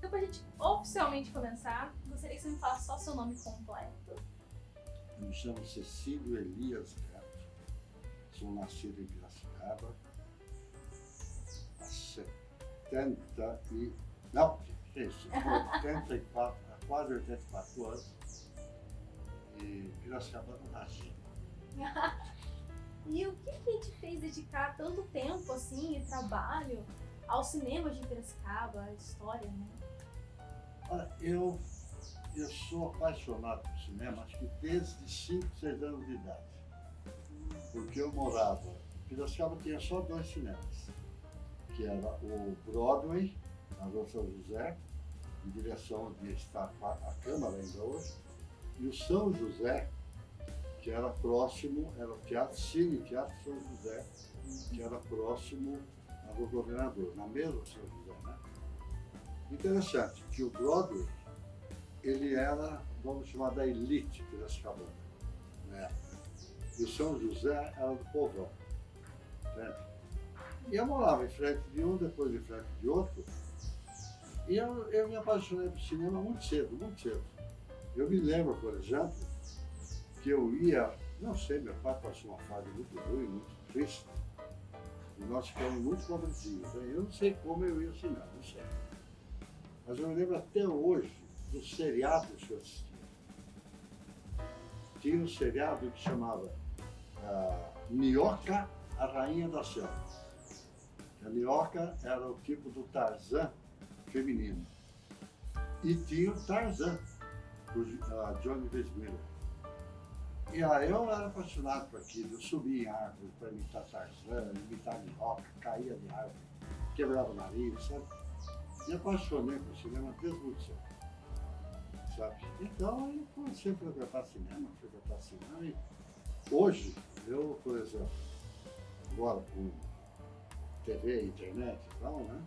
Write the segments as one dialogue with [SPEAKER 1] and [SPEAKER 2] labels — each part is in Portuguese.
[SPEAKER 1] Então, pra gente oficialmente começar, gostaria que você me falasse só seu nome completo.
[SPEAKER 2] Eu me chamo Cecílio Elias Gato, sou nascido em Piracicaba há 70 e... Não, isso, 84, há quase 84 anos, e Piracicaba não nasci.
[SPEAKER 1] E o que te fez dedicar tanto tempo assim e trabalho ao cinema de Piracicaba, à história, né?
[SPEAKER 2] Olha, eu sou apaixonado por cinema, acho que desde 5, 6 anos de idade. Porque eu morava, Piracicaba tinha só 2 cinemas, que era o Broadway, na Rua São José, em direção onde está a Câmara ainda hoje, e o São José, que era próximo, era o Teatro São José, que era próximo à Rua Governador, na mesma São José, né? Interessante que o Broadway, ele era, vamos chamar, da elite piracicabana, né? E o São José era do povão, certo? E eu morava em frente de um, depois em frente de outro, e eu me apaixonei por cinema muito cedo, muito cedo. Eu me lembro, por exemplo, que eu ia, não sei, meu pai passou uma fase muito ruim, muito triste, e nós ficamos muito pobrezinhos, né? Eu não sei como eu ia ao cinema, não sei. Mas eu me lembro até hoje dos seriados que eu assistia. Tinha um seriado que chamava Nioka, a Rainha da Selva. A Nioka era o tipo do Tarzan feminino. E tinha o Tarzan, por Johnny Vesmiller. E aí eu era apaixonado por aquilo. Eu subia em árvore para imitar Tarzan, imitar Nioka, caía de árvore, quebrava o nariz, sabe? Me apaixonei por cinema desde muito cedo, sabe? Então eu comecei a frequentar cinema. E hoje, eu, por exemplo, agora com TV, internet e tal, né?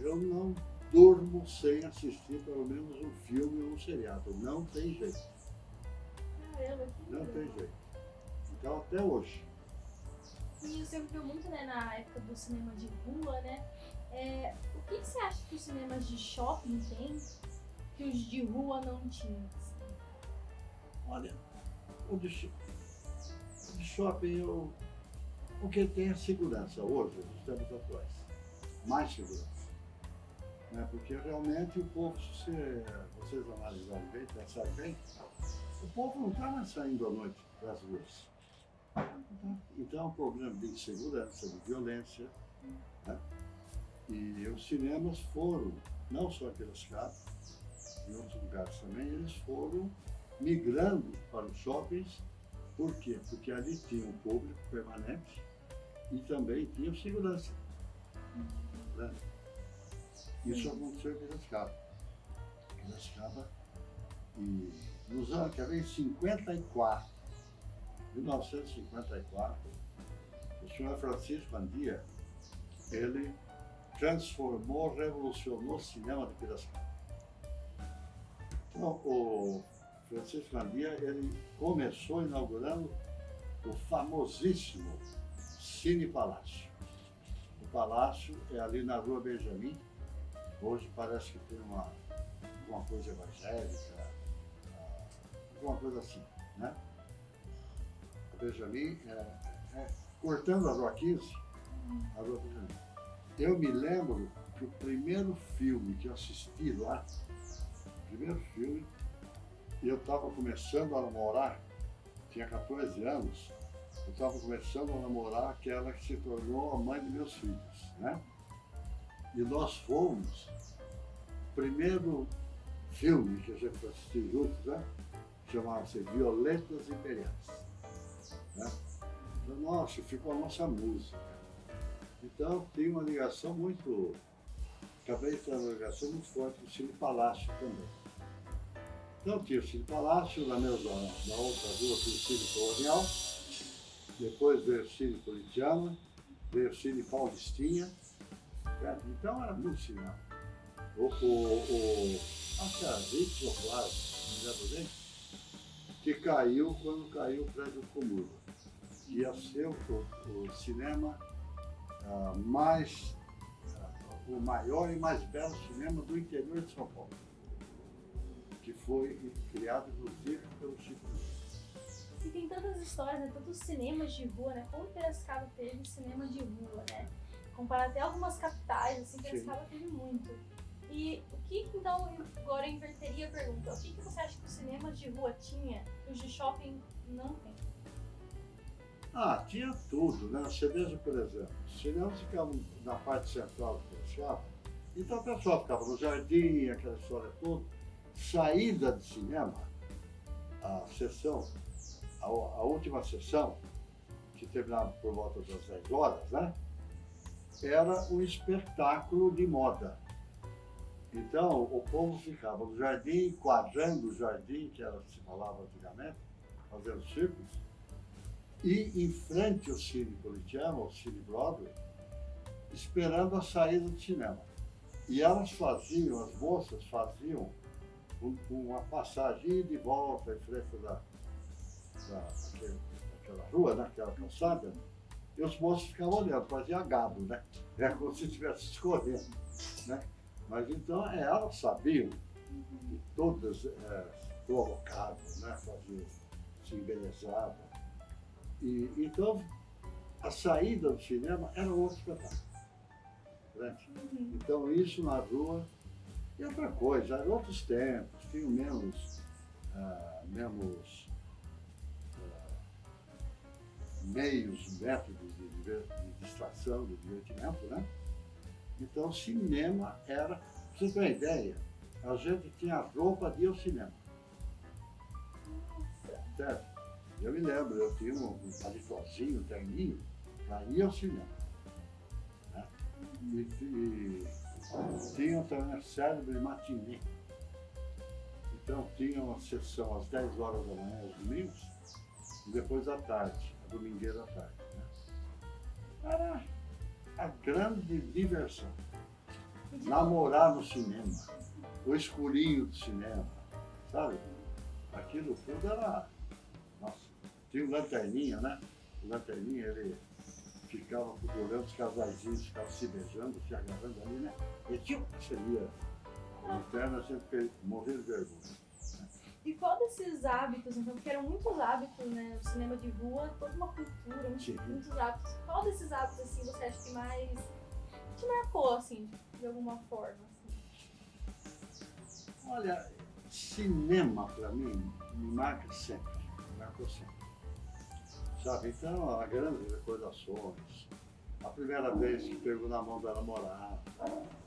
[SPEAKER 2] Eu não durmo sem assistir pelo menos um filme ou um seriado. Não tem jeito.
[SPEAKER 1] Caramba, que
[SPEAKER 2] Não
[SPEAKER 1] legal.
[SPEAKER 2] tem jeito. Então até hoje.
[SPEAKER 1] E você viveu muito, né, na época do cinema de rua, né? O que você acha que os cinemas de shopping têm que os de rua não tinham? Assim?
[SPEAKER 2] Olha, o de shopping, o que tem é segurança hoje, nos tempos atuais. Mais segurança. Né? Porque realmente o povo, se vocês analisarem bem, pensarem bem, o povo não está mais saindo à noite para as ruas. Então é um problema de insegurança, de violência. Né? E os cinemas foram, não só em Piracicaba, em outros lugares também, eles foram migrando para os shoppings. Por quê? Porque ali tinha um público permanente e também tinha segurança. Né? Isso aconteceu em Piracicaba. E nos anos, quer ver, em 1954, o senhor Francisco Andia, ele transformou, revolucionou o cinema de Piracicaba. Então, o Francisco Andia, ele começou inaugurando o famosíssimo Cine Palácio. O Palácio é ali na Rua Benjamin. Hoje parece que tem uma coisa evangélica, alguma coisa assim, né? A Benjamin cortando a Rua 15, a Rua Benjamin. Eu me lembro que o primeiro filme que eu assisti lá, eu estava começando a namorar, tinha 14 anos, eu estava começando a namorar aquela que se tornou a mãe de meus filhos, né? E nós fomos, o primeiro filme que a gente assistiu juntos, né? Chamava-se Violetas Imperiais. Né? Então, nossa, ficou a nossa música. Então tem uma ligação muito, acabei de ter uma ligação muito forte com o Cine Palácio também. Então tinha o Cine Palácio, na outra rua tinha o Cine Colonial, depois veio o Cine Corintiana, veio o Cine Paulistinha, certo? Então era muito cinema. Acho que era Ritz ou Claro, não lembro bem, que caiu quando caiu o prédio do Comurba. Ia ser o cinema mais o maior e mais belo cinema do interior de São Paulo, que foi criado, inclusive, pelo Chico Mendes.
[SPEAKER 1] E tem tantas histórias, né? Tantos cinemas de rua, né? Como Piracicaba teve cinema de rua, né? Comparado até algumas capitais, assim, Piracicaba teve muito. E o que, então, agora eu inverteria a pergunta. O que você acha que os cinemas de rua tinha que os de shopping não tem?
[SPEAKER 2] Ah, tinha tudo, né? Você veja, por exemplo, os cinemas ficavam na parte central do Piracicaba, então o pessoal ficava no jardim, aquela história toda. Saída de cinema, a sessão, a última sessão, que terminava por volta das 10 horas, né? Era um espetáculo de moda. Então, o povo ficava no jardim, quadrando o jardim, que era o que se falava antigamente, fazendo círculos, e em frente ao Cine Politiano, ao Cine Broadway, esperando a saída do cinema. E elas faziam, as moças faziam uma passagem de volta em frente daquela rua, daquela calçada, e os moços ficavam olhando, fazia gado, né? Era como se estivesse escorrendo, né? Mas então elas sabiam que todas provocavam, né? Faziam, se embelezavam. E então a saída do cinema era outro espetáculo. Né? Então isso na rua. E outra coisa, eram outros tempos, tinham menos meios, métodos de distração, de divertimento, né? Então, cinema era, pra você ter uma ideia, a gente tinha roupa de ir ao cinema. Certo? Eu me lembro, eu tinha um paletózinho, um terninho, para ir ao cinema. Né? E tinha também a célebre matinê. Então tinha uma sessão às 10 horas da manhã, aos domingos, e depois à tarde, a domingueira à tarde. Né? Era a grande diversão. Namorar no cinema, o escurinho do cinema, sabe? Aquilo tudo era. Nossa, tinha um lanterninha, né? O lanterninha, ele ficava procurando os casaizinhos, ficavam se beijando, se agarrando ali, né? E tipo, seria. O interno, a gente morrer de vergonha.
[SPEAKER 1] E qual desses hábitos, então, porque eram muitos hábitos, né? O cinema de rua, toda uma cultura, muitos hábitos. Qual desses hábitos, assim, você acha que mais te marcou, assim, de alguma forma? Assim?
[SPEAKER 2] Olha, cinema, para mim, me marca sempre. Me marcou sempre. Sabe? Então, as grandes recordações. A primeira vez que pegou na mão da namorada.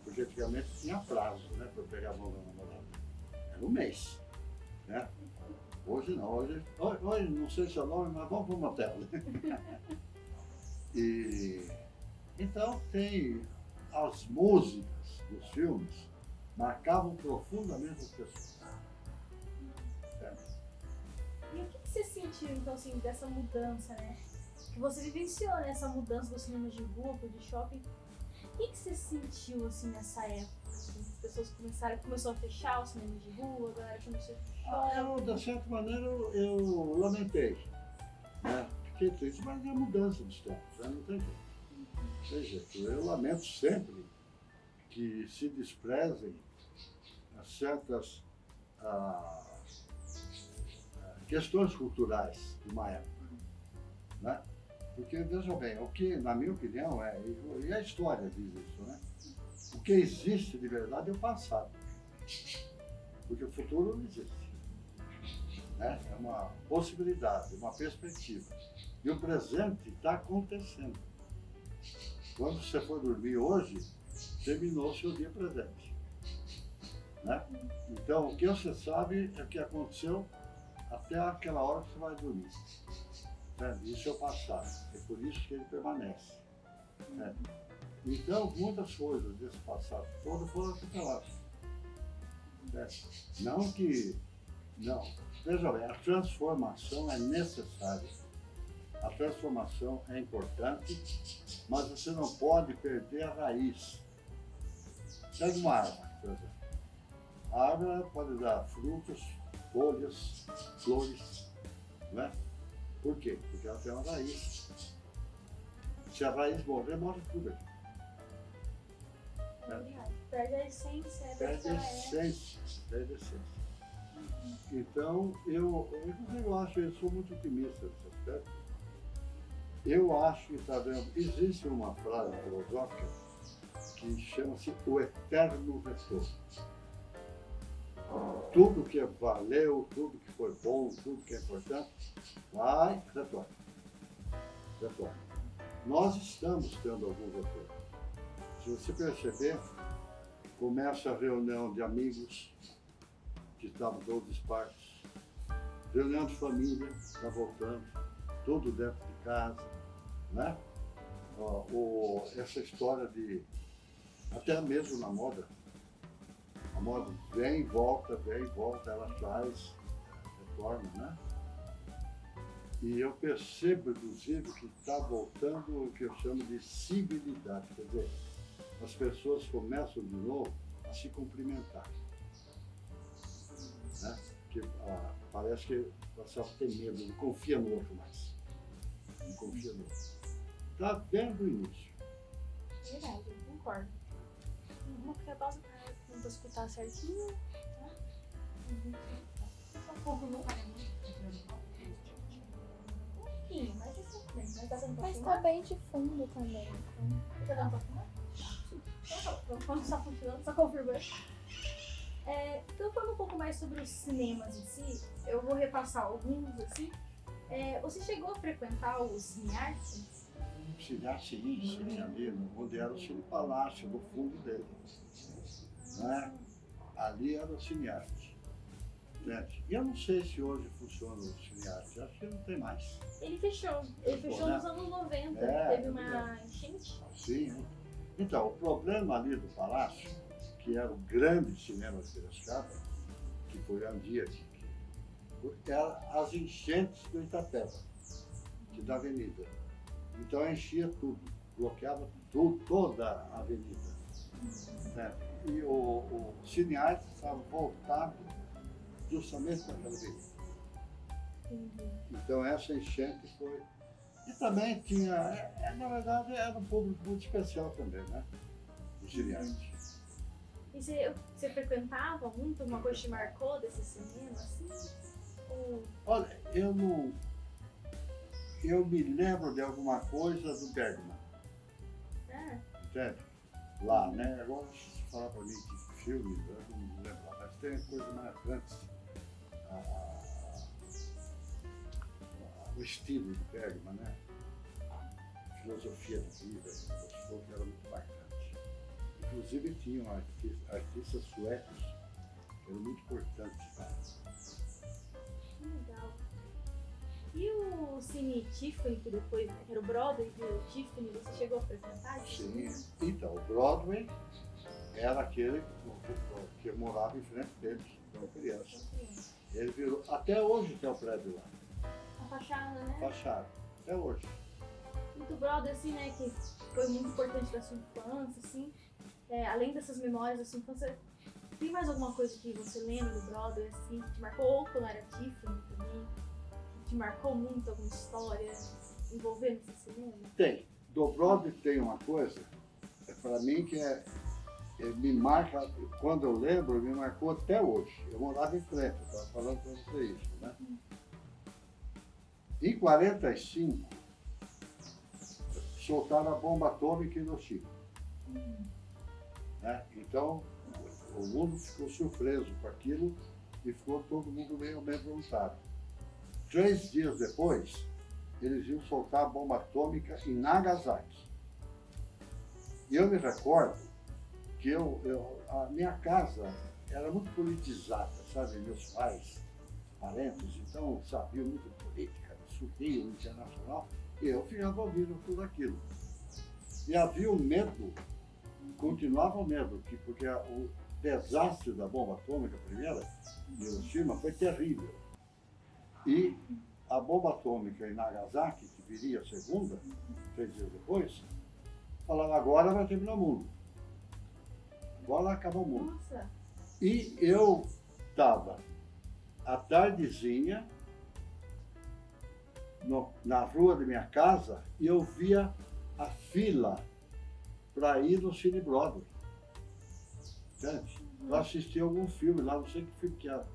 [SPEAKER 2] Porque antigamente tinha prazo, né? Para pegar a mão da namorada. Era um mês. Né? Hoje não, hoje não sei seu nome, mas vamos para o motel. E então tem as músicas dos filmes marcavam profundamente as pessoas.
[SPEAKER 1] E o que você sentiu então assim dessa mudança, né? Que você vivenciou, né? Essa mudança dos cinemas de rua para de shopping. O que você sentiu assim nessa época? Assim, as pessoas começou a fechar os cinemas de rua, a galera começou a fechar.
[SPEAKER 2] De certa maneira, eu lamentei. Né? Fiquei triste, mas é a mudança dos tempos, né? Não tem jeito. Não tem jeito. Eu lamento sempre que se desprezem certas questões culturais de uma época. Né? Porque, veja bem, o que, na minha opinião, e a história diz isso, né? O que existe de verdade é o passado. Porque o futuro não existe. Né? É uma possibilidade, uma perspectiva. E o presente está acontecendo. Quando você for dormir hoje, terminou o seu dia presente. Né? Então, o que você sabe é o que aconteceu até aquela hora que você vai dormir. Né? Isso é o passado. É por isso que ele permanece. Né? Então, muitas coisas desse passado todo foram atropeladas. Né? Não que... Não. Veja bem, a transformação é necessária. A transformação é importante, mas você não pode perder a raiz. Pega uma árvore, por exemplo. A árvore pode dar frutos, folhas, flores, né? Por quê? Porque ela tem uma raiz. Se a raiz morrer, morre tudo aqui.
[SPEAKER 1] verdade. Perde a essência, né?
[SPEAKER 2] Perde a essência, perde a essência. Então, inclusive, eu sou muito otimista nesse aspecto. Eu acho que está vendo, existe uma frase filosófica que chama-se o eterno retorno. Tudo que valeu, tudo que foi bom, tudo que é importante, vai, retorna. Retorna. Nós estamos tendo algum retorno. Se você perceber, começa a reunião de amigos que estavam todos disparsos, reunião de família, está voltando, tudo dentro de casa, né? Essa história de, até mesmo na moda, a moda vem e volta, ela traz, retorna, né? E eu percebo, inclusive, que está voltando o que eu chamo de civilidade, quer dizer, as pessoas começam de novo a se cumprimentar. Né? Que, parece que você tem medo, não confia no outro mais. Não confia no outro. Está vendo o início.
[SPEAKER 1] Verdade, eu concordo. Vamos criar pausa para escutar certinho. Tá? Só um pouco no um pouquinho, mas isso é bem. Mas tá dando pra
[SPEAKER 3] Mas
[SPEAKER 1] filmar?
[SPEAKER 3] tá bem de fundo também.
[SPEAKER 1] Tá dando pra filmar? Então, vamos só continuando, só confirmando. Então, falando um pouco mais sobre os cinemas em si, eu vou repassar alguns, assim. Você chegou a frequentar o Cinearte?
[SPEAKER 2] Cine ali, onde era o Cine Palácio, no fundo dele. Né? Ali era o Cinearte. Entende? E eu não sei se hoje funciona o Cinearte, acho que não tem mais.
[SPEAKER 1] Ele fechou. Ele fechou
[SPEAKER 2] né?
[SPEAKER 1] nos anos 90.
[SPEAKER 2] É,
[SPEAKER 1] Teve uma enchente.
[SPEAKER 2] Sim. Então, o problema ali do Palácio, que era o grande cinema de Piracicaba, que foi um dia que era as enchentes do Itapeva, que da avenida. Então enchia tudo, bloqueava tudo, toda a avenida. Né? E o Cinearte estava voltado justamente para aquela avenida. Então essa enchente foi. E também tinha, na verdade, era um público muito especial também, né? O Cinearte.
[SPEAKER 1] E você frequentava muito? Uma coisa te marcou desse cinema, assim?
[SPEAKER 2] Olha, eu me lembro de alguma coisa do Bergman, entende? Lá, né? Agora, se falar para mim de filme, eu não lembro, mas tem coisa marcante. O estilo de Bergman, né? A filosofia de vida, eu que era muito marcante. Inclusive tinham artistas suecos que eram muito importantes. Né?
[SPEAKER 1] Que legal. E o Cine Tiffany, que depois, né, que era o Broadway do Tiffany, você chegou a frequentar?
[SPEAKER 2] Sim. Então, o Broadway era aquele que eu morava em frente dele, quando criança. Ele virou, até hoje tem o prédio lá.
[SPEAKER 1] A fachada, né?
[SPEAKER 2] Fachada, até hoje.
[SPEAKER 1] Muito Broadway, assim, né, que foi muito importante da sua infância, assim. Além dessas memórias da sua infância, tem mais alguma coisa que você lembra do Broadway, assim, que te marcou? Ou quando era Tiffany também, que te marcou muito, alguma história envolvendo esse cinema?
[SPEAKER 2] Tem. Do Broadway tem uma coisa, para mim, que me marca, quando eu lembro, me marcou até hoje. Eu morava em frente, eu estava falando para você isso, né? Em 45, soltaram a bomba atômica em Hiroshima. Né? Então, o mundo ficou surpreso com aquilo e ficou todo mundo meio voluntário. 3 dias depois, eles iam soltar a bomba atômica em Nagasaki. E eu me recordo que a minha casa era muito politizada, sabe? Meus pais, parentes, então sabiam muito de política, subia internacional, e eu ficava ouvindo tudo aquilo. E havia o medo, continuava o medo, porque o desastre da bomba atômica, primeira, em Hiroshima, foi terrível. E a bomba atômica em Nagasaki, que viria a segunda, 3 dias depois, falava, agora vai terminar o mundo. Agora acaba o mundo.
[SPEAKER 1] Nossa!
[SPEAKER 2] E eu estava à tardezinha na rua da minha casa e eu via a fila para ir no Cine Broadway. Entende? Eu assisti algum filme lá, não sei que filme que era.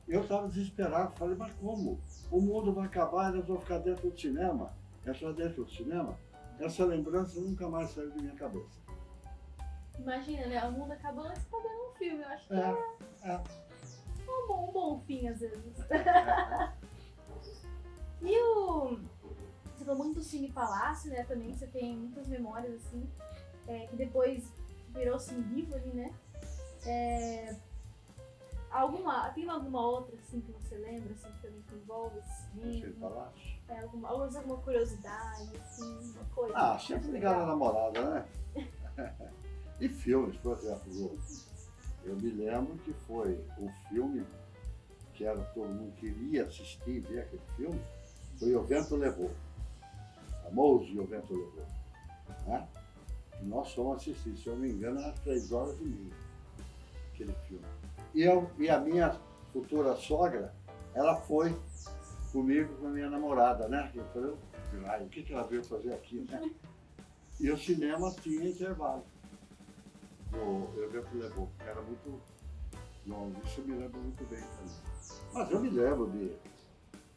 [SPEAKER 2] Eu estava desesperado, falei, mas como? O mundo vai acabar e nós vamos ficar dentro do cinema? Entrar dentro do cinema? Essa lembrança nunca mais saiu de minha cabeça.
[SPEAKER 1] Imagina, né? O mundo acabando e você tá vendo um filme. Eu acho que
[SPEAKER 2] É.
[SPEAKER 1] um bom fim, às vezes. E você falou muito do Cine Palácio, né? Também você tem muitas memórias, assim, que depois virou Cine Rivoli, né? Tem alguma outra, assim, que você lembra, assim, que também envolve esse
[SPEAKER 2] Cine
[SPEAKER 1] cinema?
[SPEAKER 2] Palácio.
[SPEAKER 1] Alguma curiosidade, assim, uma coisa?
[SPEAKER 2] Sempre ligado à namorada, né? E filmes, por exemplo, eu me lembro que foi o filme que todo mundo queria assistir, ver aquele filme, foi O Vento Levou. Famoso E O Vento Levou. Né? E nós fomos assistir, se eu não me engano, às 3h30, aquele filme. E a minha futura sogra, ela foi comigo, com a minha namorada, né? Eu falei, o que ela veio fazer aqui, né? E o cinema tinha intervalo. O evento levou, era muito longo, isso eu me lembro muito bem também. Mas eu me lembro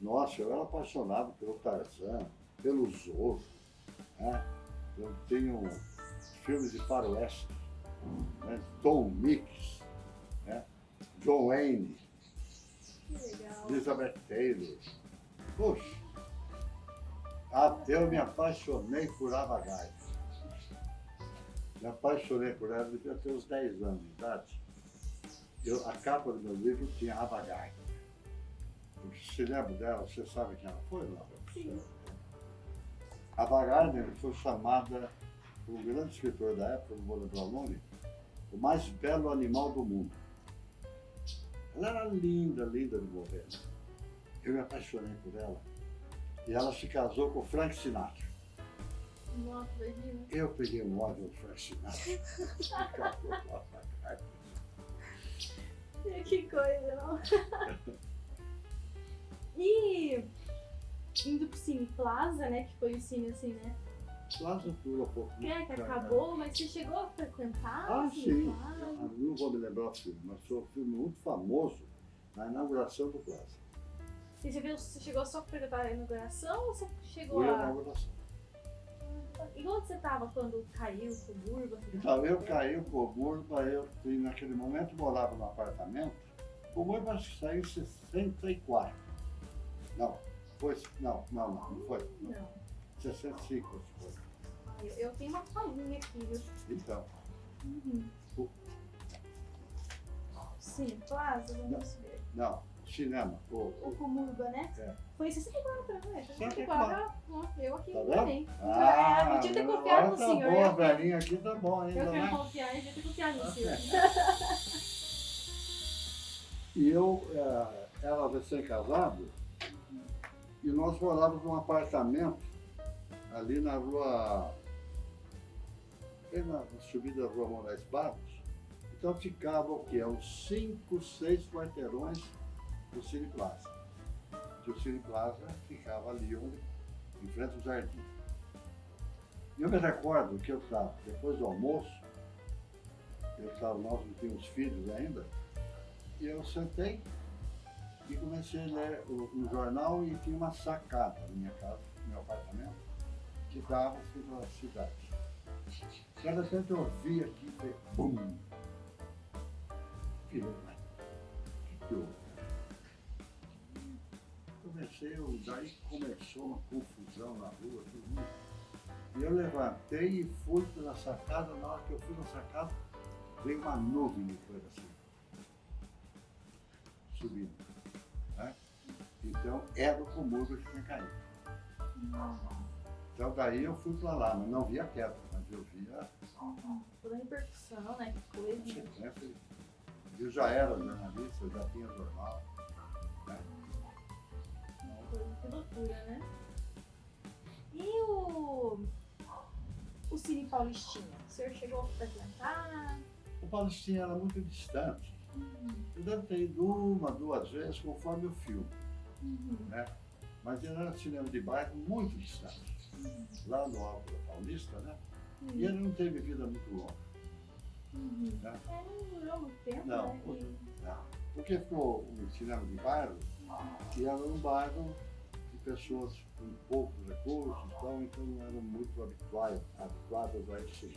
[SPEAKER 2] nossa, eu era apaixonado pelo Tarzan, pelo Zorro, né? Eu tenho filmes de faroeste, né? Tom Mix, né? John Wayne,
[SPEAKER 1] Que legal.
[SPEAKER 2] Elizabeth Taylor. Puxa, até eu me apaixonei por Ava Gardner. Me apaixonei por ela, devia ter uns 10 anos de idade. A capa do meu livro tinha Ava Gardner. Você lembra dela? Você sabe quem ela foi, não?
[SPEAKER 1] Sim.
[SPEAKER 2] Ava Gardner foi chamada, por um grande escritor da época, não vou lembrar o nome, o mais belo animal do mundo. Ela era linda, linda de morrer. Eu me apaixonei por ela. E ela se casou com o Frank Sinatra.
[SPEAKER 1] Nossa, imagina.
[SPEAKER 2] Eu peguei um ódio do Frank Sinatra.
[SPEAKER 1] Que coisa, não? E indo pro Cine Plaza, né? Que foi o cine assim, né?
[SPEAKER 2] Plaza pula um pouco.
[SPEAKER 1] Que acabou, mas você chegou a frequentar o Cine
[SPEAKER 2] Sim.
[SPEAKER 1] Plaza?
[SPEAKER 2] Eu não vou me lembrar o filme, mas foi um filme muito famoso na inauguração do Plaza.
[SPEAKER 1] E você chegou só a frequentar a inauguração ou você chegou
[SPEAKER 2] Foi a
[SPEAKER 1] a...
[SPEAKER 2] inauguração.
[SPEAKER 1] E onde você tava quando caiu o Burba?
[SPEAKER 2] Então, eu caí com o Burba, naquele momento morava num apartamento. O Burba acho que saiu em 64. Não, foi. Não foi.
[SPEAKER 1] Não.
[SPEAKER 2] 65, acho que foi.
[SPEAKER 1] Eu tenho uma falinha aqui, viu?
[SPEAKER 2] Então.
[SPEAKER 1] Cine Plaza, vamos ver.
[SPEAKER 2] Não, cinema.
[SPEAKER 1] O Comurba, né?
[SPEAKER 2] É.
[SPEAKER 1] Foi em 64, né?
[SPEAKER 2] 64.
[SPEAKER 1] Eu aqui
[SPEAKER 2] Tá
[SPEAKER 1] enganei.
[SPEAKER 2] vendo?
[SPEAKER 1] Podia ter confiado no
[SPEAKER 2] tá
[SPEAKER 1] senhor.
[SPEAKER 2] bom, a velhinha aqui tá bom ainda,
[SPEAKER 1] Eu quero
[SPEAKER 2] né?
[SPEAKER 1] confiar, eu devia ter confiado no senhor.
[SPEAKER 2] E eu era recém-casado e nós morávamos num apartamento ali na rua, bem na subida da rua Moraes Barros. Então ficava o quê? Uns 5, 6 quarteirões do Cine Plaza. E o Cine Plaza ficava ali em frente ao jardim. E eu me recordo que eu estava, depois do almoço, nós não tínhamos filhos ainda, e eu sentei e comecei a ler um jornal e tinha uma sacada na minha casa, no meu apartamento, que dava assim para a cidade. De repente eu ouvi aqui e falei, bum! Filho, que houve? Daí começou uma confusão na rua, tudo mundo. E eu levantei e fui pela sacada. Na hora que eu fui na sacada, veio uma nuvem de coisa assim, subindo. Né? Então era o Comurba que tinha caído. Então daí eu fui para lá, mas não via queda, mas eu via
[SPEAKER 1] Toda a repercussão, né? Que coisa.
[SPEAKER 2] sequência. Eu já era jornalista, eu já tinha jornal. Né?
[SPEAKER 1] Que loucura, né? E o Cine Paulistinha? O senhor chegou a frequentar?
[SPEAKER 2] O Paulistinha era muito distante. Eu devo ter ido 1, 2 vezes conforme o filme. Né? Mas ele era um cinema de bairro muito distante. Lá no Alto da Paulista, né? E ele não teve vida muito longa. Né?
[SPEAKER 1] Não durou muito tempo,
[SPEAKER 2] Não,
[SPEAKER 1] né?
[SPEAKER 2] porque ficou um cinema de bairro, e era um bairro de pessoas com poucos recursos, então não eram muito habituadas a esse.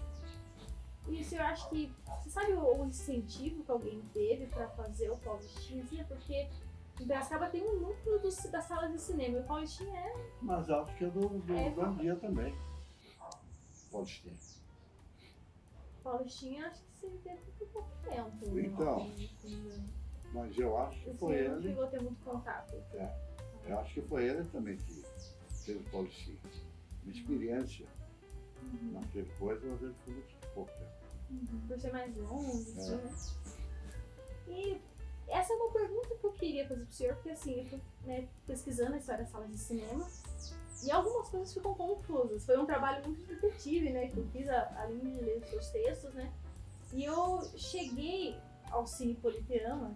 [SPEAKER 1] E o senhor acha que, você sabe o incentivo que alguém teve para fazer o Paulistinha? Assim, é porque em Piracicaba tem um núcleo das salas de cinema, e o Paulistinha
[SPEAKER 2] Mas acho que é do Gandia também. Paulistinha.
[SPEAKER 1] Paulistinha, acho que você teve por pouco tempo.
[SPEAKER 2] Então, mas eu acho que foi
[SPEAKER 1] Você não
[SPEAKER 2] ele.
[SPEAKER 1] chegou a ter muito contato.
[SPEAKER 2] Eu acho que foi ele também que fez o Paulistinha. Uma experiência. Não teve coisa, mas ele foi muito pouco tempo.
[SPEAKER 1] Por ser mais longe, assim, né? E essa é uma pergunta que eu queria fazer pro senhor, porque assim, eu tô, né, pesquisando a história das salas de cinema e algumas coisas ficam confusas. Foi um trabalho muito de detetive, né, que eu fiz além de ler os seus textos, né? E eu cheguei ao Cine Politeama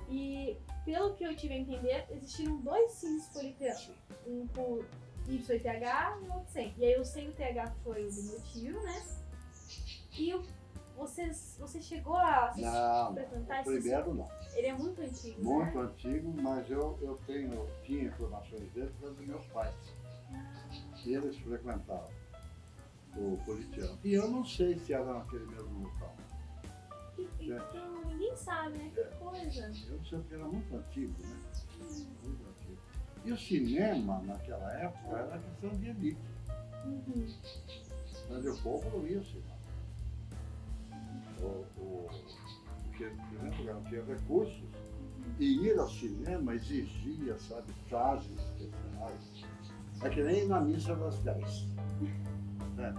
[SPEAKER 1] e, pelo que eu tive a entender, existiram 2 cines Politeama. Um por YTH e outro sem. E aí o sem UTH foi o do meu tio, né? E você chegou a frequentar esse cine?
[SPEAKER 2] Primeiro não.
[SPEAKER 1] Ele é muito antigo,
[SPEAKER 2] Muito
[SPEAKER 1] né?
[SPEAKER 2] antigo, mas eu tinha informações dele dos meus pais. E eles frequentavam o Politeama. E eu não sei se era naquele mesmo local.
[SPEAKER 1] Então, ninguém sabe, né? Que coisa.
[SPEAKER 2] Eu sei que era muito antigo, né? Muito antigo. E o cinema, naquela época, era questão de elite. Mas o povo não ia ao cinema. Porque, por exemplo, não tinha recursos. E ir ao cinema exigia, sabe, trajes especiais. É que nem na missa das 10. Né?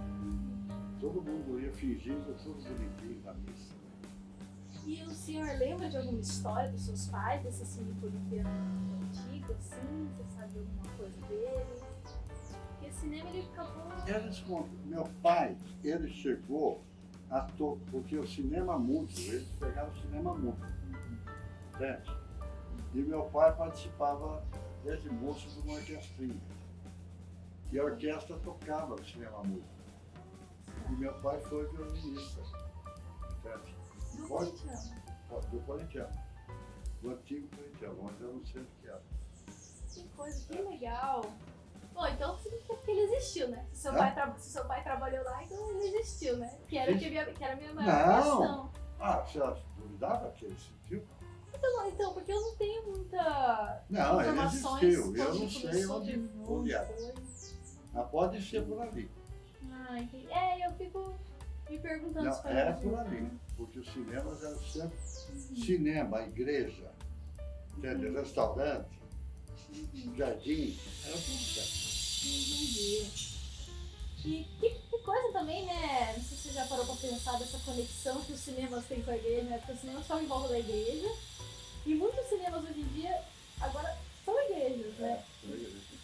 [SPEAKER 2] Todo mundo ia fingindo tudo bonitinho na missa.
[SPEAKER 1] E o senhor lembra de alguma história dos seus pais, desse cine politeama antigo, assim? Você sabe alguma coisa dele? Porque o cinema, ele acabou...
[SPEAKER 2] Meu pai, ele chegou porque o cinema mudo, eles pegaram o cinema mudo. Entende? E meu pai participava, desde moço, de uma orquestrinha. E a orquestra tocava no cinema mudo. E meu pai foi violinista. Entende? Do Politeama. Do antigo Politeama, mas eu não sei o que era.
[SPEAKER 1] Que coisa, que legal. Bom, então significa que ele existiu, né? Se seu pai trabalhou lá, então ele existiu, né? Que era a minha maior questão.
[SPEAKER 2] Você duvidava que ele existiu?
[SPEAKER 1] Então, porque eu não tenho muita
[SPEAKER 2] informações. Ele existiu. Eu não sei onde era.
[SPEAKER 1] Coisa.
[SPEAKER 2] Mas pode ser por ali.
[SPEAKER 1] Entendi. Eu fico me perguntando se foi
[SPEAKER 2] por ali. Porque os cinemas eram sempre cinema, igreja, entende? Restaurante, jardim, era tudo certo.
[SPEAKER 1] E que coisa também, né? Não sei se você já parou pra pensar dessa conexão que os cinemas têm com a igreja, né? Porque os cinemas estão em volta da igreja. E muitos cinemas hoje em dia agora são igrejas, né?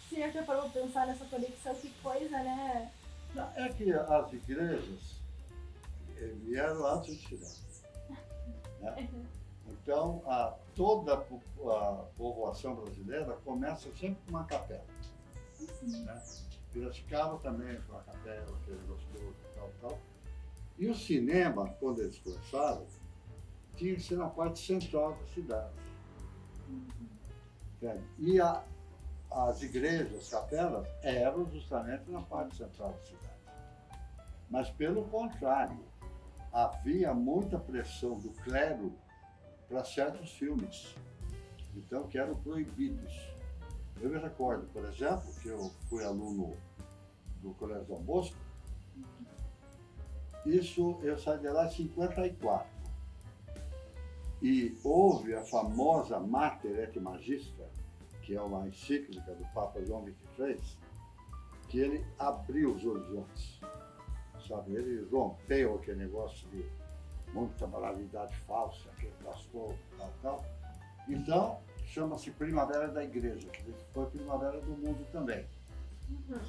[SPEAKER 1] Você já parou pra pensar nessa conexão? Que coisa, né?
[SPEAKER 2] É que as igrejas vieram antes do cinema. Né? Então, toda a povoação brasileira começa sempre com uma capela. Né? Piracicaba também com a capela, aquele gostoso, tal. E o cinema, quando eles começaram, tinha que ser na parte central da cidade. E as igrejas, as capelas, eram justamente na parte central da cidade. Mas, pelo contrário, havia muita pressão do clero para certos filmes, então, que eram proibidos. Eu me recordo, por exemplo, que eu fui aluno do Colégio Dom Bosco. Eu saí de lá em 54. E houve a famosa Mater et Magistra, que é uma encíclica do Papa João XXIII, que ele abriu os horizontes. Sabe? Ele rompeu aquele negócio de muita moralidade falsa, aquele pastor, tal. Então, chama-se Primavera da Igreja, que foi Primavera do Mundo também.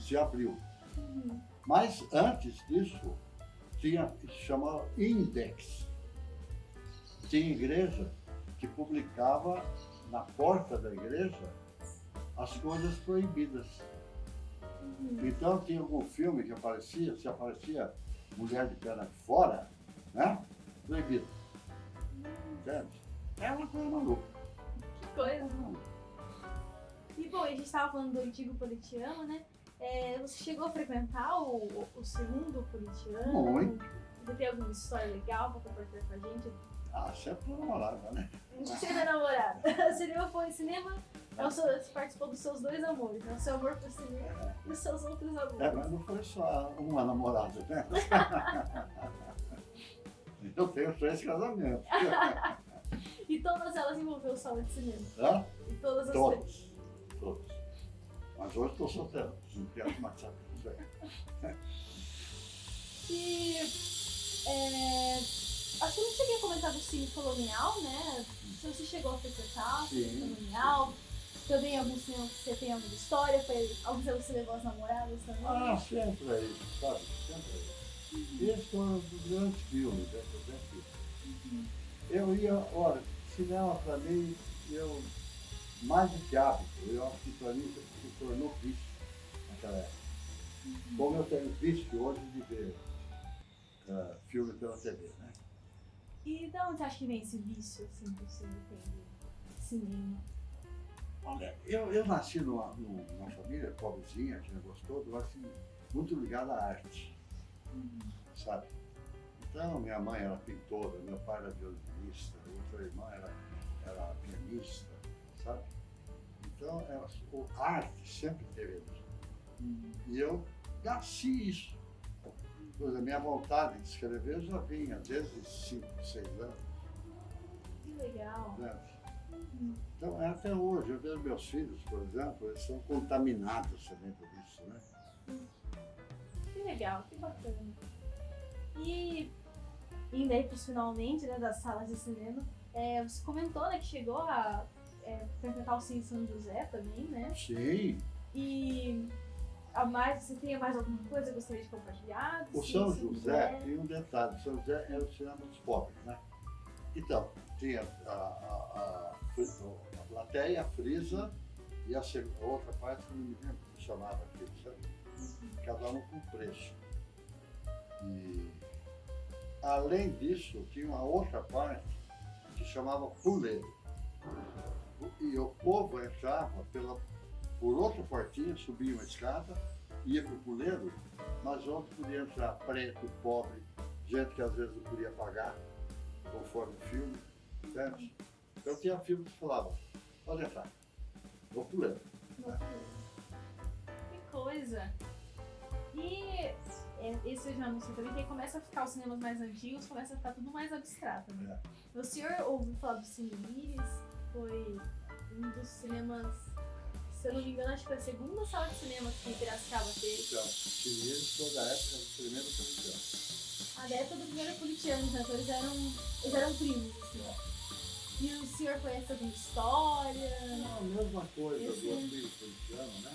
[SPEAKER 2] Se abriu. Mas antes disso, chamava Index. Tinha igreja que publicava na porta da igreja as coisas proibidas. Então tinha algum filme que se aparecia mulher de perna de fora, né? proibido. Entende? É uma coisa maluca.
[SPEAKER 1] Que coisa. E bom, a gente estava falando do antigo Politeama, né? Você chegou a frequentar o segundo Politeama?
[SPEAKER 2] Muito.
[SPEAKER 1] Você tem alguma história legal para compartilhar com a gente?
[SPEAKER 2] Ah, sempre namorada, né?
[SPEAKER 1] Sempre namorada. Cinema foi cinema. Você participou dos seus dois amores, né? O seu amor por cinema e os seus outros amores.
[SPEAKER 2] Mas não foi só uma namorada, né? Eu tenho 3 casamentos.
[SPEAKER 1] E todas elas envolveram sala de cinema?
[SPEAKER 2] Hã?
[SPEAKER 1] E todas as
[SPEAKER 2] Todos. Mas hoje estou solteiro, não quero mais saber disso aí.
[SPEAKER 1] E acho que eu não cheguei a comentar do cine colonial, né? Se você chegou a frequentar o cine colonial, também algum cinema que você tem alguma história, algum cinema que você levou as namoradas também?
[SPEAKER 2] Ah, sempre é isso, sabe? Sempre é isso. Esse foi um dos grandes filmes, né? Que eu sempre fiz. Eu ia, olha, cinema para mim, mais do que hábito, eu acho que para mim se tornou vício naquela época. Como eu tenho vício hoje de ver filme pela TV, né?
[SPEAKER 1] E de onde você acha que vem esse vício, assim, que você tem de cinema?
[SPEAKER 2] Olha, eu nasci numa família pobrezinha, que negócio todo, mas assim, muito ligada à arte, sabe? Então, minha mãe era pintora, meu pai era violinista, outra irmã era pianista, sabe? Então, a arte sempre teve ali. E eu nasci isso. Pois a minha vontade de escrever já vinha desde 5, 6 anos.
[SPEAKER 1] Que legal.
[SPEAKER 2] Né? Então, até hoje, eu vejo meus filhos, por exemplo, eles são contaminados também por isso, né?
[SPEAKER 1] Que legal, que bacana. E indo aí para os finalmente, né, das salas de cinema, você comentou, né, que chegou a frequentar o Cine São José também, né?
[SPEAKER 2] Sim.
[SPEAKER 1] E você tem mais alguma coisa que gostaria de compartilhar?
[SPEAKER 2] O São José tem um detalhe, o São José é o cinema dos pobres, né? Então, tinha a plateia, a frisa e a outra parte que não me lembro como chamava aquilo, sabe? Cada um com preço. E além disso, tinha uma outra parte que chamava puleiro. E o povo entrava por outra portinha, subia uma escada, ia para o puleiro, mas onde podia entrar preto, pobre, gente que às vezes não podia pagar, conforme o filme, entende? Então tinha filme que falava, pode entrar, vou puleiro.
[SPEAKER 1] Que coisa! E esse eu já não sei também, que aí começa a ficar os cinemas mais antigos, começa a ficar tudo mais abstrato, né? O senhor ouviu falar do Cine Íris? Foi um dos cinemas, se eu não me engano, acho que foi a segunda sala de cinema que Piracicaba teve.
[SPEAKER 2] Então, Cine Íris foi da época do primeiro policial.
[SPEAKER 1] Da época do primeiro policiano, então eles eram primos, assim. E o senhor conhece alguma história?
[SPEAKER 2] Não, a mesma coisa do antigo policiano, né?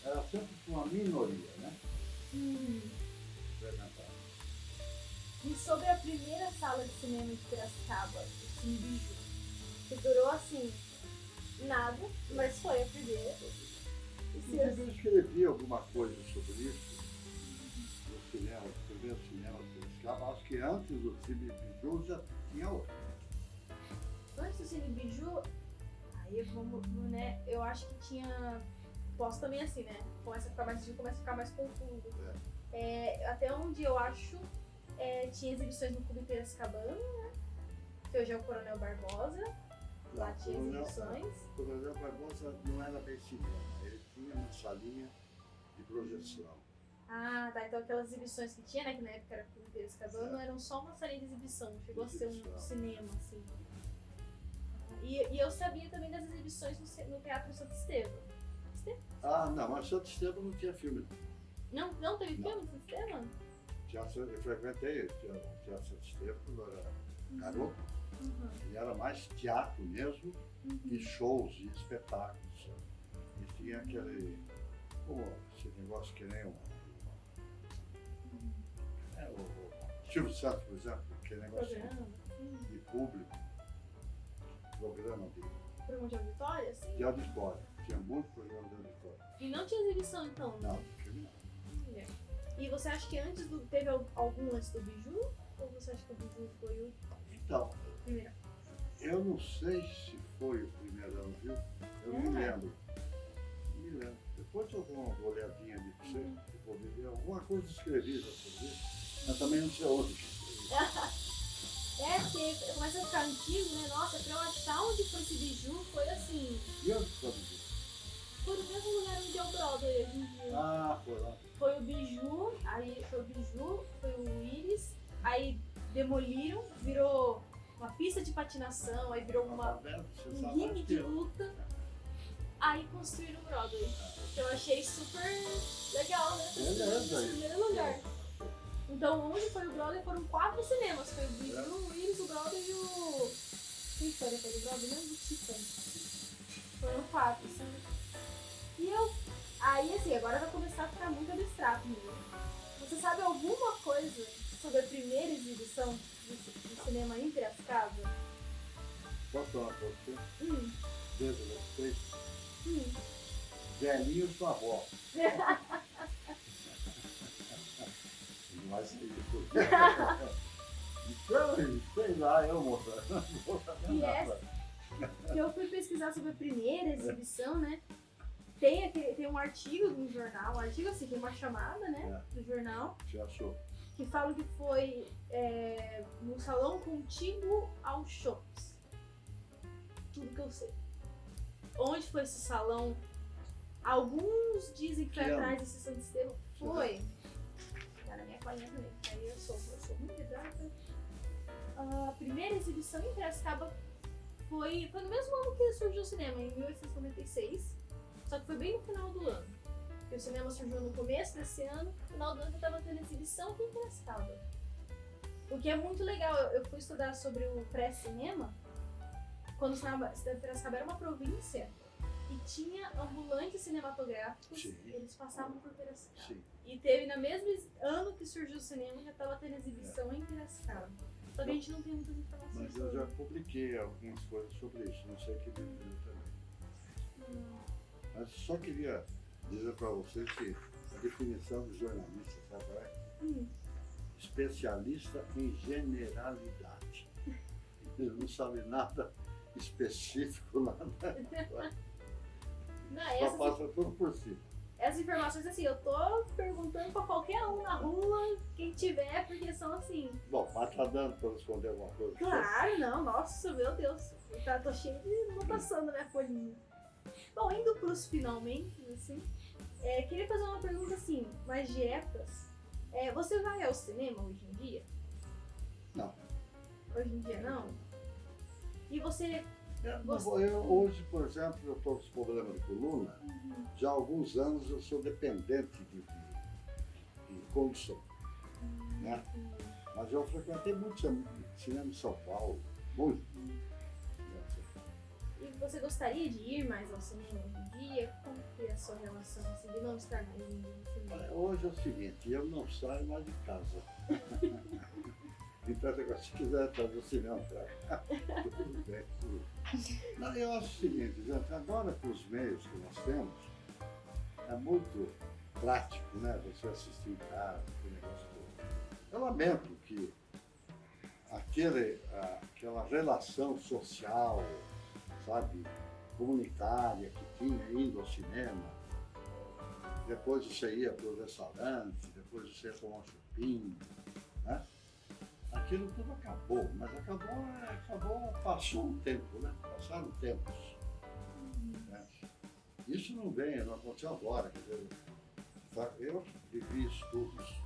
[SPEAKER 2] Era sempre uma minoria, né?
[SPEAKER 1] E sobre a primeira sala de cinema de Piracicaba, o Cine Biju, que durou assim, nada, mas foi a primeira.
[SPEAKER 2] Eu escrevi alguma coisa sobre isso no cinema, no primeiro cinema de Piracicaba. Acho que antes do Cine Biju já tinha outro.
[SPEAKER 1] Antes do Cine Biju, aí vamos, né? Eu acho que tinha. Posso também assim, né? Começa a ficar mais confuso. Até onde eu acho, tinha exibições no Clube Piracicabana, né? Que hoje é o Coronel Barbosa. Lá tinha exibições.
[SPEAKER 2] O Coronel Barbosa não era bem cinema, ele tinha uma salinha de projeção.
[SPEAKER 1] Ah, tá. Então aquelas exibições que tinha, né? Que na época era Clube Piracicabana, eram só uma salinha de exibição. Chegou a ser um cinema, assim. E eu sabia também das exibições no Teatro Santo Estevão.
[SPEAKER 2] Ah, não, mas Santo Estevão não tinha filme.
[SPEAKER 1] Não teve filme no Santo Estevão?
[SPEAKER 2] Eu frequentei o Teatro Santo Estevão quando eu era garoto. E era mais teatro mesmo, e shows e espetáculos. E tinha aquele. Esse negócio que nem o Silvio Santos, por exemplo, aquele negócio de público, programa
[SPEAKER 1] de auditório, sim?
[SPEAKER 2] de auditório. Tinha muito programa de auditório.
[SPEAKER 1] E não tinha exibição então?
[SPEAKER 2] Não, filme não.
[SPEAKER 1] E você acha que teve algum antes do Biju? Ou você acha que o Biju foi o
[SPEAKER 2] Então,
[SPEAKER 1] primeiro?
[SPEAKER 2] eu não sei se foi o primeirão, viu? Eu não lembro. Não me lembro. Depois eu dou uma olhadinha ali pra você, vou ver alguma coisa escrevi já sobre isso, mas também não sei onde que escrevi.
[SPEAKER 1] Porque começa a ficar antigo, né? Nossa, pra eu achar onde foi esse Biju, foi assim.
[SPEAKER 2] E onde foi o Biju?
[SPEAKER 1] Foi no mesmo lugar onde é o Broadway hoje em dia.
[SPEAKER 2] Ah, foi lá.
[SPEAKER 1] Foi o Biju, aí foi o Biju, foi o Iris, aí demoliram, virou uma pista de patinação, aí virou
[SPEAKER 2] Tá vendo? Você
[SPEAKER 1] um
[SPEAKER 2] sabe
[SPEAKER 1] ringue
[SPEAKER 2] onde
[SPEAKER 1] de
[SPEAKER 2] que é.
[SPEAKER 1] luta. Aí construíram o Broadway. Que eu achei super legal, né?
[SPEAKER 2] Beleza,
[SPEAKER 1] Esse primeiro lugar. Então, onde foi o Broadway foram 4 cinemas. Foi o Biju, o Iris, o Broadway e o... Quem foi depois do Broadway? Não, o Tiffany. Foram 4, assim. E eu... Aí, assim, agora vai começar a ficar muito abstrato mesmo. Você sabe alguma coisa sobre a primeira exibição do cinema em Piracicaba?
[SPEAKER 2] Posso falar pra você? Desde vocês,
[SPEAKER 1] Hum.
[SPEAKER 2] velhinho sua avó. Não vai ser isso. Então, sei lá, eu moça. Não vou saber nada.
[SPEAKER 1] Eu fui pesquisar sobre a primeira exibição, né? Tem um artigo no jornal, um artigo assim, tem uma chamada, né? Do jornal,
[SPEAKER 2] Você achou?
[SPEAKER 1] que fala que foi no salão contíguo aos shoppings. Tudo que eu sei. Onde foi esse salão? Alguns dizem que foi
[SPEAKER 2] Que ano?
[SPEAKER 1] atrás desse Santo Estevão. Foi. Tá na minha colinha também. Aí eu sou muito exata. A primeira exibição em Piracicaba foi no mesmo ano que surgiu o cinema, em 1896. Só que foi bem no final do ano. Porque o cinema surgiu no começo desse ano, no final do ano eu tava tendo exibição aqui em Piracicaba. O que é muito legal, eu fui estudar sobre o pré-cinema, quando Piracicaba era uma província e tinha ambulantes cinematográficos,
[SPEAKER 2] Sim.
[SPEAKER 1] eles passavam por Piracicaba.
[SPEAKER 2] Sim.
[SPEAKER 1] E teve no mesmo ano que surgiu o cinema, já tava tendo exibição em Piracicaba. Só que a gente não tem muitas informações
[SPEAKER 2] Mas eu
[SPEAKER 1] sobre.
[SPEAKER 2] já publiquei algumas coisas sobre isso, não sei que livro também. Mas só queria dizer para vocês que a definição de jornalista, sabe qual é? Especialista em generalidade. Ele não sabe nada específico, nada.
[SPEAKER 1] Não,
[SPEAKER 2] Só passa tudo por cima.
[SPEAKER 1] essas informações, assim, eu tô perguntando pra qualquer um na rua, quem tiver, porque são assim.
[SPEAKER 2] Bom, mas tá dando para responder alguma coisa?
[SPEAKER 1] Claro, não, nossa, meu Deus. Tô cheio de anotação na minha folhinha. Bom, indo pros finalmente, assim, queria fazer uma pergunta assim, mais diretas. Você vai ao cinema hoje em dia?
[SPEAKER 2] Não.
[SPEAKER 1] Hoje em dia não? E você.
[SPEAKER 2] Eu, hoje, por exemplo, eu estou com esse problema de coluna. Já há alguns anos eu sou dependente de condução. Né? Mas eu frequentei muito cinema em São Paulo. Muito.
[SPEAKER 1] E você gostaria de ir mais ao cinema hoje em dia? Como que é a sua relação assim, de não estar mais indo no cinema?
[SPEAKER 2] Hoje é o seguinte, eu não saio mais de casa. Então, se quiser trazer o cinema para cá, tudo bem. Não, eu acho o seguinte, gente, agora com os meios que nós temos, é muito prático, né? Você assistir em casa, aquele negócio todo. Eu lamento que aquela relação social, sabe, comunitária que tinha indo ao cinema, depois você ia para o restaurante, depois você ia tomar um chupinho, né? Aquilo tudo acabou, mas acabou, passou um tempo, né? Passaram tempos. Né? Isso não aconteceu agora, quer dizer, eu vivi estudos.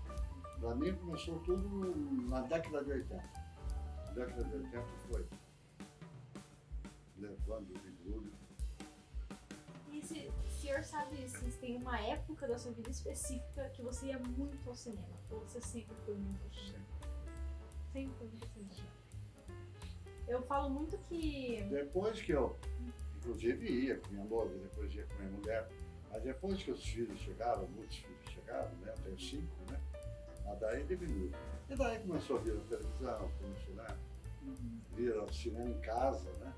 [SPEAKER 2] Para mim começou tudo na década de 80. Na década de 80 foi levando o embrulho.
[SPEAKER 1] E o senhor sabe se tem uma época da sua vida específica que você ia muito ao cinema? Ou você sempre foi muito ao cinema? Sempre foi muito ao cinema. Eu falo muito que...
[SPEAKER 2] Depois que eu, inclusive, ia com minha noiva, depois ia com minha mulher, mas depois que os filhos chegaram, muitos filhos chegaram, né? Eu tenho 5, né? Mas daí diminuiu. E daí começou a vir a televisão, começou a vir ao cinema em casa, né?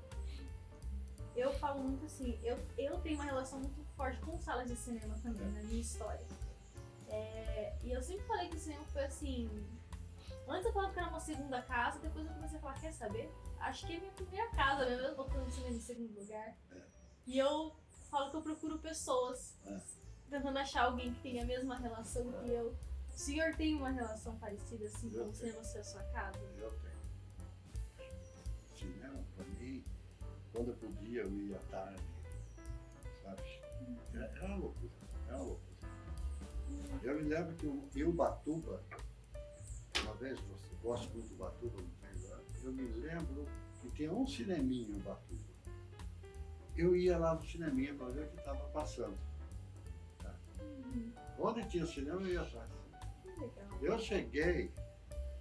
[SPEAKER 1] Eu falo muito assim, eu tenho uma relação muito forte com salas de cinema também, na minha história. E eu sempre falei que o cinema foi assim. Antes eu falava que era uma segunda casa, depois eu comecei a falar, quer saber? Acho que é minha primeira casa mesmo, eu botando o cinema em segundo lugar. E eu falo que eu procuro pessoas, tentando achar alguém que tenha a mesma relação que eu. O senhor tem uma relação parecida assim com o cinema ser a sua casa?
[SPEAKER 2] Eu tenho. Cinema, pra mim, quando eu podia, eu ia à tarde, sabe? É uma loucura, é uma loucura. Eu me lembro que o Ubatuba, uma vez, você gosta muito do Ubatuba, eu me lembro que tinha um cineminha em Ubatuba. Eu ia lá no cineminha para ver o que estava passando. Tá? Onde tinha cinema, eu ia atrás. Eu cheguei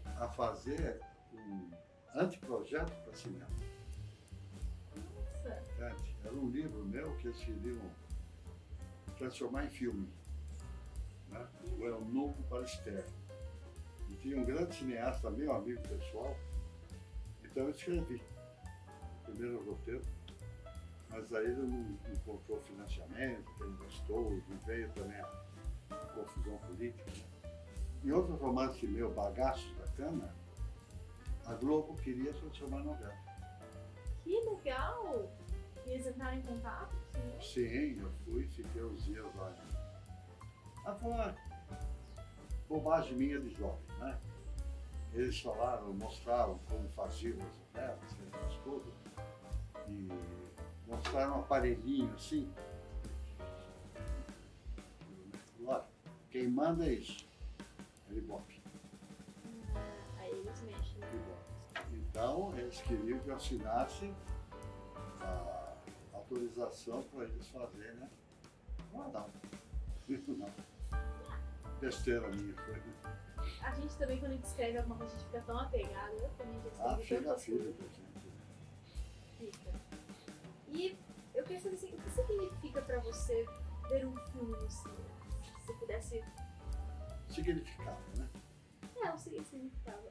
[SPEAKER 2] a fazer um anteprojeto para cinema.
[SPEAKER 1] Nossa!
[SPEAKER 2] Era um livro meu que eles queriam transformar em filme. Né? O Eunuco para Estéreo. E tinha um grande cineasta, meu amigo pessoal, então eu escrevi o primeiro roteiro, mas aí ele não encontrou financiamento, ele gostou, e veio também a confusão política. Em outro romance meu, Bagaços da Cana, a Globo queria transformar em novela.
[SPEAKER 1] Que legal! E eles entraram em contato?
[SPEAKER 2] Sim, eu fui, fiquei uns dias lá. Foi uma bobagem minha de jovem, né? Eles falaram, mostraram como faziam as novelas, tudo, e mostraram um aparelhinho assim. Olha, quem manda é isso. Ele bota.
[SPEAKER 1] Aí eles mexem.
[SPEAKER 2] Então, eles queriam que eu assinasse a autorização para eles fazerem, né? Não. Besteira minha foi.
[SPEAKER 1] A gente também, quando a gente escreve alguma coisa, a gente fica tão apegado. Eu também já escrevi
[SPEAKER 2] Chega a
[SPEAKER 1] tantas
[SPEAKER 2] filha
[SPEAKER 1] coisas.
[SPEAKER 2] da gente.
[SPEAKER 1] Fica. E eu queria saber assim, o que significa pra você ver um filme no cinema? Se você pudesse...
[SPEAKER 2] Significado, né?
[SPEAKER 1] O significado,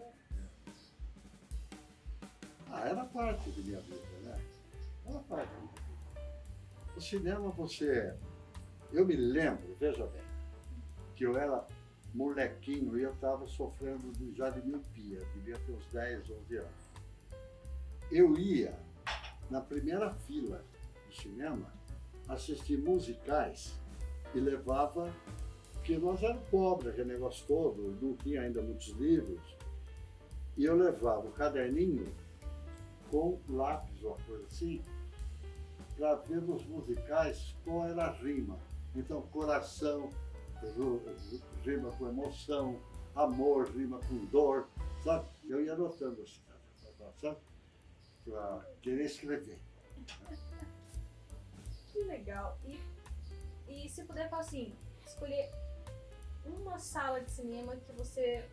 [SPEAKER 2] Era parte da minha vida, né? Era parte da minha vida. O cinema, eu me lembro, veja bem, que eu era molequinho e eu estava sofrendo já de miopia, devia ter uns 10, 11 anos. Eu ia na primeira fila do cinema assistir musicais e levava, porque nós éramos pobres, aquele negócio todo, não tinha ainda muitos livros, e eu levava o caderninho com lápis ou uma coisa assim, para ver nos musicais qual era a rima. Então, coração rima com emoção, amor rima com dor, sabe? Eu ia anotando assim, sabe? Para querer escrever.
[SPEAKER 1] Que legal. E se puder falar assim, escolher uma sala de cinema que você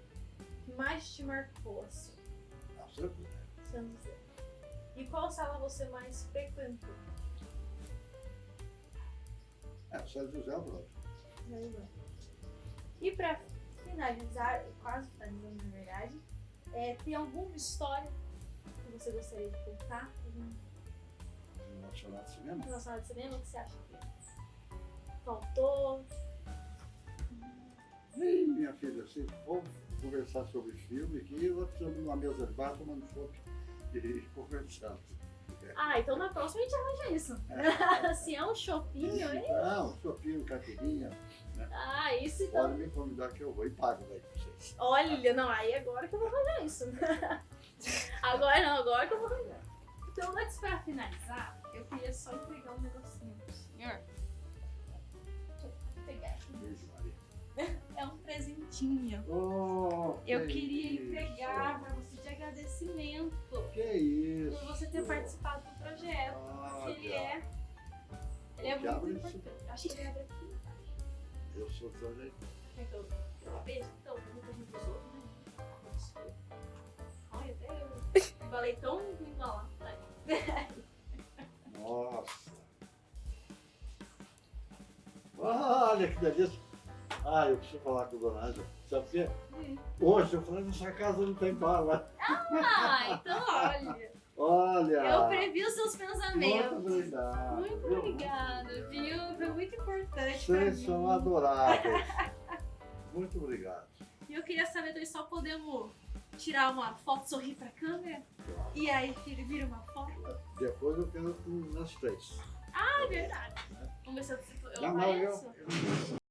[SPEAKER 1] mais te marcou, assim.
[SPEAKER 2] Se eu puder.
[SPEAKER 1] São José. E qual sala você mais frequentou?
[SPEAKER 2] São José é o Blanco.
[SPEAKER 1] E pra finalizar, quase finalizando na verdade, tem alguma história que você gostaria de contar?
[SPEAKER 2] Relacionado ao cinema?
[SPEAKER 1] Relacionada ao cinema, que você acha que faltou?
[SPEAKER 2] Minha filha, assim, vamos conversar sobre filme aqui, nós precisamos de uma mesa de bar tomando chopp e conversando.
[SPEAKER 1] Então na próxima a gente arranja isso. Se é um shopping,
[SPEAKER 2] um shopping, caipirinha. Né?
[SPEAKER 1] Isso então.
[SPEAKER 2] Pode me convidar que eu vou e pago daí pra vocês.
[SPEAKER 1] Olha, não, aí agora que eu vou arranjar isso. Agora que eu vou arranjar. Então, antes pra finalizar, eu queria só entregar um negocinho pro senhor. Deixa eu pegar aqui.
[SPEAKER 2] Beijo, Maria.
[SPEAKER 1] É um presentinho.
[SPEAKER 2] Oh,
[SPEAKER 1] Eu queria entregar pra você de agradecimento.
[SPEAKER 2] Que isso?
[SPEAKER 1] Por você ter participado do projeto. Ele é muito importante. Acho que ele abre aqui embaixo.
[SPEAKER 2] Eu sou desajeitado.
[SPEAKER 1] Quer que eu veja? Então, muita gente pros outros, né? Olha, até eu falei tão ruim lá.
[SPEAKER 2] Nossa. Olha que delícia. Eu preciso falar com a dona Ângela. Sabe o quê? Hoje eu falei, nessa casa não tem bala.
[SPEAKER 1] Então olha.
[SPEAKER 2] Olha.
[SPEAKER 1] Eu previ os seus pensamentos.
[SPEAKER 2] Muito obrigado.
[SPEAKER 1] Muito obrigada, viu? Foi muito importante
[SPEAKER 2] Vocês são adoráveis. Muito obrigado.
[SPEAKER 1] E eu queria saber, nós só podemos tirar uma foto, sorrir pra câmera? E aí vira uma foto?
[SPEAKER 2] Depois eu quero com nós três.
[SPEAKER 1] Ah, é verdade. Vamos ver se eu
[SPEAKER 2] Não,
[SPEAKER 1] apareço.
[SPEAKER 2] eu